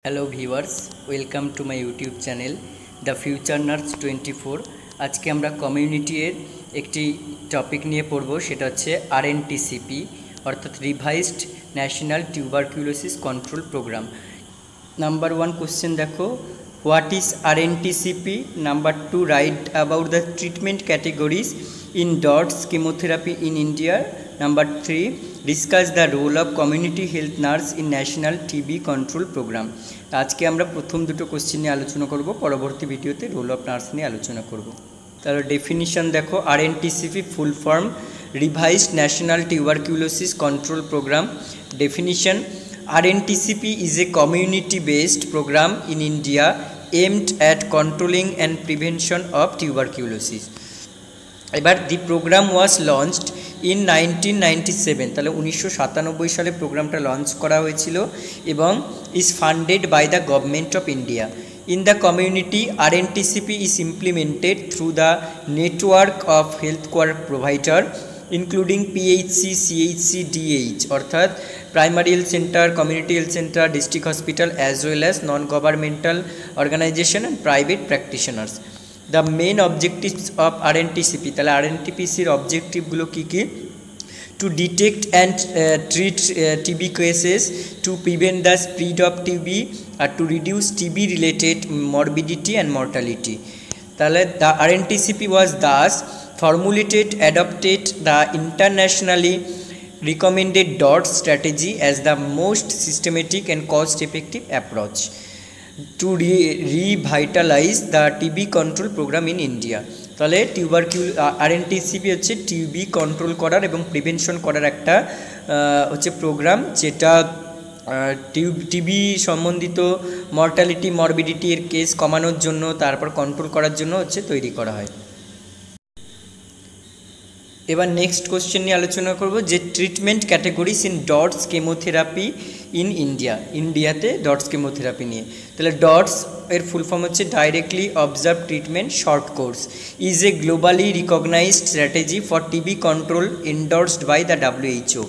Hello viewers, welcome to my YouTube channel the future nurse 24। আজকে আমরা community এর একটি টপিক নিয়ে পড়ব, সেটা হচ্ছে আরএনটিসিপি অর্থাৎ Revised National Tuberculosis Control Programme. Number 1 question দেখো, what is RNTCP? Number 2, write about the treatment categories in DOTS chemotherapy in India. Number 3, discuss the role of community health nurse in National TB Control Programme. আজকে আমরা প্রথম দুটো question নিয়ে আলোচনা করব, পরবর্তী ভিডিওতে রোল অফ নার্স নিয়ে আলোচনা করব। তাহলে ডেফিনিশন দেখো, RNTCP full form Revised National Tuberculosis Control Programme. Definition, RNTCP is a community-based program in India aimed at controlling and prevention of tuberculosis. এবার the program was launched in 1997, তাহলে 1997 সালে প্রোগ্রামটা launch করা হয়েছিল এবং is funded by the government of India. In the community, RNTCP is implemented through the network of healthcare provider including PHC, CHC, DH অর্থাৎ primary health centre, community health centre, district hospital as well as non governmental organisation and private practitioners. The main objectives of RNTCP, তাহলে আরএনটিপিসির অবজেক্টিভগুলো কী কী? To detect and treat TB cases, to prevent the spread of TB, আর to reduce TB related morbidity and mortality. তাহলে the RNTCP was thus formulated, adopted the internationally recommended DOT strategy as the most systematic and cost-effective approach to revitalize the TB control program in India. তাহলে আরএনটিসিপি হচ্ছে TB control করার এবং prevention করার একটা হচ্ছে programme, যেটা TB সম্বন্ধিত mortality মরবিডিটির case কমানোর জন্য, তারপর কন্ট্রোল করার জন্য হচ্ছে তৈরি করা হয়। এবার নেক্সট কোশ্চেন নিয়ে আলোচনা করব যে treatment categories in DOTS chemotherapy in India, ইন্ডিয়াতে ডটস কেমোথেরাপি নিয়ে। তাহলে ডটস এর ফুল ফর্ম হচ্ছে directly observe treatment short course, is a globally recognised strategy for TB control endorsed by the WHO.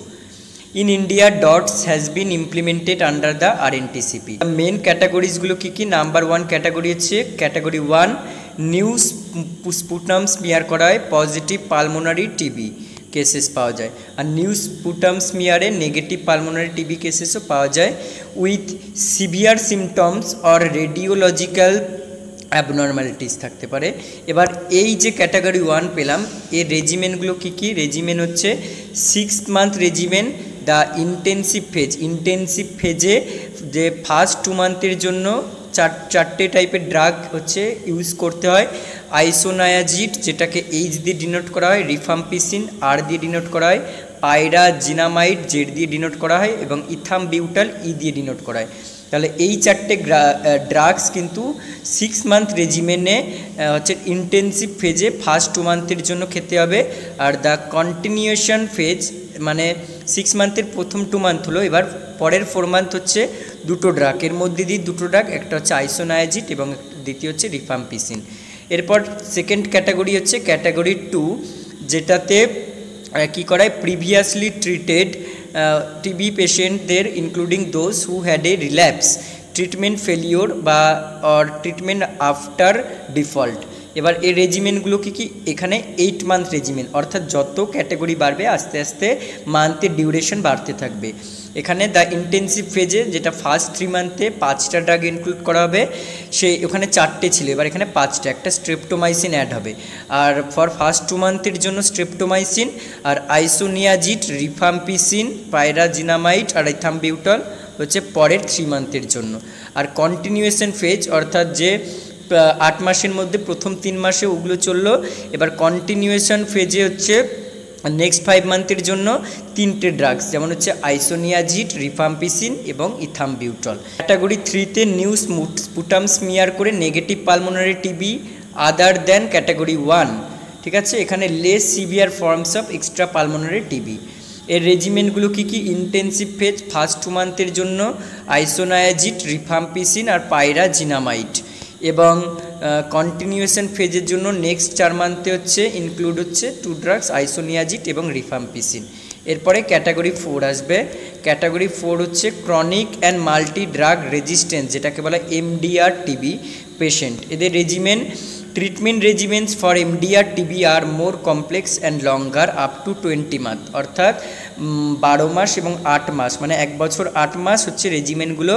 In India DOTS has been implemented under the RNTCP. Main ক্যাটাগরিজগুলো কী কী? Number 1 category হচ্ছে category 1, new sputum smear করায় positive pulmonary TB cases পাওয়া যায়, আর new sputum স্মিয়ারে negative pulmonary TB কেসেসও পাওয়া যায় with severe symptoms or radiological abnormalities থাকতে পারে। এবার এই যে ক্যাটাগরি 1 পেলাম, এর রেজিমেন্টগুলো কী কী? রেজিমেন্ট হচ্ছে 6 month regiment, the intensive phase, intensive ফেজে যে ফার্স্ট 2 মান্থের জন্য চারটে টাইপের ড্রাগ হচ্ছে ইউজ করতে হয়। আইসোনায়াজিড, যেটাকে এইচ দিয়ে ডিনোট করা হয়, রিফাম্পিসিন আর দিয়ে ডিনোট করা হয়, পাইরাজিনামাইড জেড দিয়ে ডিনোট করা হয় এবং ইথামবিউটাল ই দিয়ে ডিনোট করা হয়। তাহলে এই চারটে ড্রাগস কিন্তু 6 মান্থ রেজিমেনে হচ্ছে ইন্টেন্সিভ ফেজে ফার্স্ট 2 মান্থের জন্য খেতে হবে। আর দ্য কন্টিনিউশন ফেজ মানে 6 মান্থের প্রথম 2 মান্থ হলো, এবার পরের 4 মান্থ হচ্ছে দুটো ড্রাগ, এর মধ্যে দিয়ে দুটো ড্রাগ, একটা হচ্ছে আইসোনায়াজিড এবং দ্বিতীয় হচ্ছে রিফাম্পিসিন। এরপর সেকেন্ড ক্যাটাগরি হচ্ছে ক্যাটাগরি 2, যেটাতে কী করায়? প্রিভিয়াসলি ট্রিটেড টিবি পেশেন্টদের including those who had a relapse, treatment failure বা অর ট্রিটমেন্ট আফটার ডিফল্ট। এবার এই রেজিমেন্টগুলো কী কী? এখানে 8 মান্থ রেজিমেন্ট, অর্থাৎ যত ক্যাটাগরি বাড়বে আস্তে আস্তে মান্থের ডিউরেশন বাড়তে থাকবে। এখানে দ্য ইন্টেন্সিভ ফেজে যেটা ফার্স্ট 3 মান্থে 5টা ড্রাগ ইনক্লুড করা হবে, ওখানে 4টে ছিল, এবার এখানে 5টা, একটা স্ট্রেপ্টোমাইসিন অ্যাড হবে। আর ফর ফার্স্ট 2 মান্থের জন্য স্ট্রেপ্টোমাইসিন আর আইসোনিয়াজিড, রিফাম্পিসিন, পাইরাজিনামাইড আর ইথামবিউটাল হচ্ছে পরের 3 মান্থের জন্য। আর কন্টিনিউয়েশন ফেজ অর্থাৎ যে 8 মাসের মধ্যে প্রথম 3 মাসে ওগুলো চললো, এবার কন্টিনিউয়েশন ফেজে হচ্ছে নেক্সট 5 মান্থের জন্য 3টে ড্রাগস, যেমন হচ্ছে আইসোনিয়াজিড, রিফাম্পিসিন এবং ইথামবিউটল। ক্যাটাগরি 3তে নিউ স্পুটাম স্মিয়ার করে নেগেটিভ পালমোনারি টিবি আদার দেন ক্যাটাগরি 1, ঠিক আছে? এখানে less severe forms of extra pulmonary TB. এর রেজিমেন্টগুলো কী কী? ইন্টেন্সিভ ফেজ ফার্স্ট 2 মান্থের জন্য আইসোনায়াজিড, রিফাম্পিসিন আর পাইরাজিনামাইড, এবং কন্টিনিউয়েশন ফেজের জন্য নেক্সট 4 মান্থে হচ্ছে ইনক্লুড হচ্ছে 2 ড্রাগস আইসোনিয়াজিড এবং রিফাম্পিসিন। এরপরে ক্যাটাগরি 4 আসবে। ক্যাটাগরি 4 হচ্ছে chronic and multi drug resistance, যেটাকে বলা MDR TB পেশেন্ট। এদের treatment regimens for MDR TB are more complex and longer up to 20 month, অর্থাৎ 12 মাস এবং 8 মাস, মানে 1 বছর 8 মাস হচ্ছে রেজিমেন্টগুলো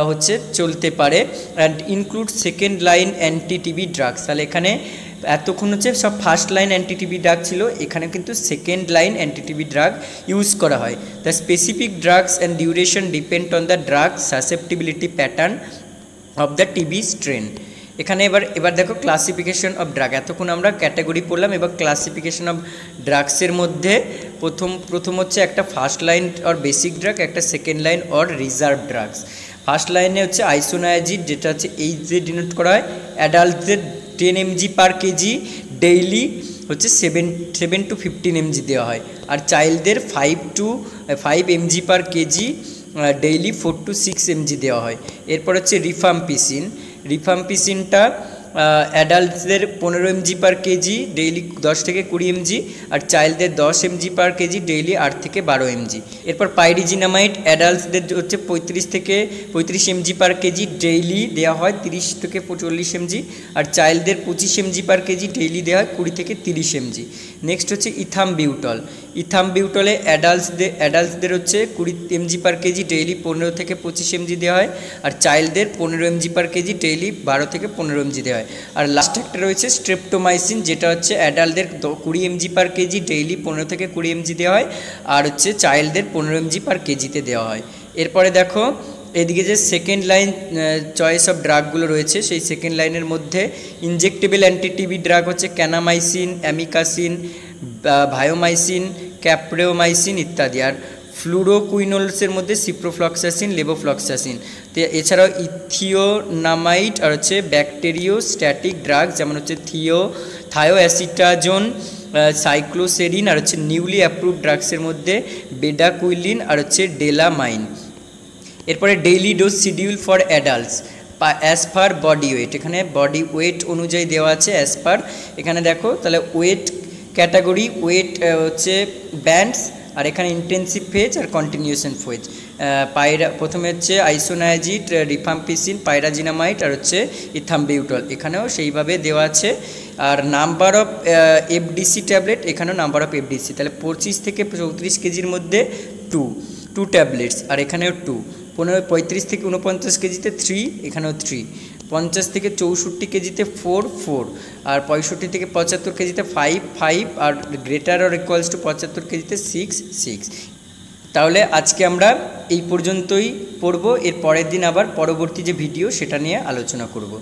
হচ্ছে চলতে পারে। And include second line anti TB drugs. তাহলে এখানে এতক্ষণ হচ্ছে সব first line anti TB drug ছিল, এখানে কিন্তু second line anti TB drug use করা হয়। The specific drugs and duration depend on the drug susceptibility pattern of the TB strain. এখানে এবার দেখো ক্লাসিফিকেশন অফ ড্রাগ। এতক্ষণ আমরা ক্যাটাগরি পড়লাম, এবার ক্লাসিফিকেশন অফ ড্রাগসের মধ্যে প্রথম হচ্ছে একটা first line or basic drug, একটা second line or reserve drugs. First লাইনে হচ্ছে আইসোনায়াজিড, যেটা হচ্ছে এইচ দিয়ে ডিনোট করা হয়। অ্যাডাল্টদের 10 mg পার কেজি ডেইলি হচ্ছে 7 to 15 mg দেওয়া হয়। আর চাইল্ডদের 5 mg per KG daily 4 to 6 mg দেওয়া হয়। এরপর হচ্ছে রিফাম্পিসিনটা অ্যাডাল্টদের 15 mg পার কেজি ডেইলি 10 থেকে 20 mg, আর চাইল্ডদের 10 mg পার কেজি ডেইলি 8 থেকে 12 mg। এরপর পাইরিজিনামাইড অ্যাডাল্টদের হচ্ছে 35 mg পার কেজি ডেইলি দেওয়া হয় 30 থেকে 40 mg, আর চাইল্ডদের 25 mg পার কেজি ডেইলি দেওয়া হয় 20 থেকে 30 mg। নেক্সট হচ্ছে ইথামবিউটলে অ্যাডাল্টসদের হচ্ছে 20 mg পার কেজি ডেইলি 15 থেকে 25 mg দেওয়া হয়, আর চাইল্ডদের 15 mg পার কেজি ডেইলি 12 থেকে 15 mg দেওয়া হয়। আর লাস্ট একটা রয়েছে স্ট্রেপ্টোমাইসিন, যেটা হচ্ছে অ্যাডাল্টদের 20 mg পার কেজি ডেইলি 15 থেকে 20 mg দেওয়া হয়, আর হচ্ছে চাইল্ডদের 15 mg পার কেজিতে দেওয়া হয়। এরপরে দেখো এদিকে যে সেকেন্ড লাইন চয়েস অফ ড্রাগগুলো রয়েছে, সেই সেকেন্ড লাইনের মধ্যে ইনজেক্টেবল অ্যান্টি টিবি ড্রাগ হচ্ছে ক্যানামাইসিন, অ্যামিকাসিন, ভায়োমাইসিন, ক্যাপ্রেওমাইসিন ইত্যাদি। আর ফ্লুরোকুইনোলসের মধ্যে সিপ্রোফ্লক্সাসিন, লেভোফ্লক্সাসিন। তো এছাড়াও ইথিওনামাইড আর হচ্ছে ব্যাকটেরিওস্ট্যাটিক ড্রাগ, যেমন হচ্ছে থায়োঅ্যাসিটাজোন, সাইক্লোসেরিন, আর হচ্ছে নিউলি অ্যাপ্রুভড ড্রাগসের মধ্যে বেডাকুইলিন আর হচ্ছে ডেলামাইন। এরপরে daily dose schedule for adults as per body weight, এখানে বডি ওয়েট অনুযায়ী দেওয়া আছে অ্যাজ পার। এখানে দেখো তাহলে ওয়েট ক্যাটাগরি, ওয়েট হচ্ছে ব্যান্ডস, আর এখানে ইন্টেন্সিভ ফেজ আর কন্টিনিউশন ফেজ। প্রথমে হচ্ছে আইসোনায়াজিড, রিফাম্পিসিন, পাইরাজিনামাইড আর হচ্ছে ইথামবিউটল, এখানেও সেইভাবে দেওয়া আছে। আর নাম্বার অফ এফডিসি ট্যাবলেট, এখানেও নাম্বার অফ এফডিসি, তাহলে 25 থেকে 34 কেজির মধ্যে 2 ট্যাবলেটস, আর এখানেও 2। 35 থেকে 49 কেজিতে 3, এখানেও 3। 50 থেকে 64 কেজিতে 4, আর 65 থেকে 75 কেজিতে 5, আর গ্রেটার অর ইকুয়ালস টু 75 কেজিতে 6। তাহলে আজকে আমরা এই পর্যন্তই পড়ব, এর পরের দিন আবার পরবর্তী যে ভিডিও সেটা নিয়ে আলোচনা করব।